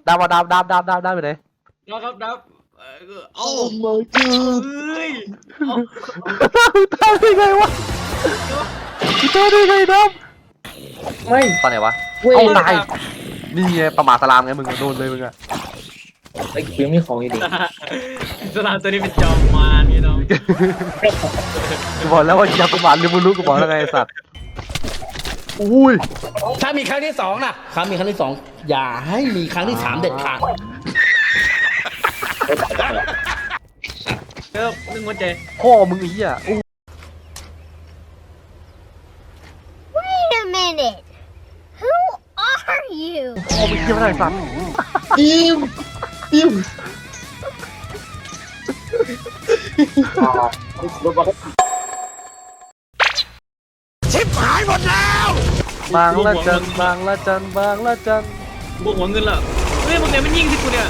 ดาวมาดาวไปไหน ครับดับเอา my god เฮ้ยเอา ตายได้ไงวะตายได้ไงดาว ไม่ ตอนไหนวะ เว้ย เอาตายนี่ไงประมาทสลามไงมึงโดนเลยมึงอะ ไอ้กูยังมีของอยู่ดิ สลามตัวนี้เป็นจอมมารนี่น้อง กูบอกแล้วว่าอย่าประมาทเรื่องมึงรู้กูบอกแล้วไงไอ้สัตว์อุ้ย ถ้ามีครั้งที่สองนะครั้งมีครั้งที่สองอย่าให้มีครั้งที่สามเด็ดขาด หนึ่งหัวใจ พ่อมึงไอ้เหี้ยอู้ Wait a minute. Who are you? พ่อมึงเหี้ยไม่ได้สัตว์ อิมอิม บางละจันบางละจันบางละจัน บวกหัวเงินละเฮ้ยมึงเนี่ยมันยิงที่กูเนี่ย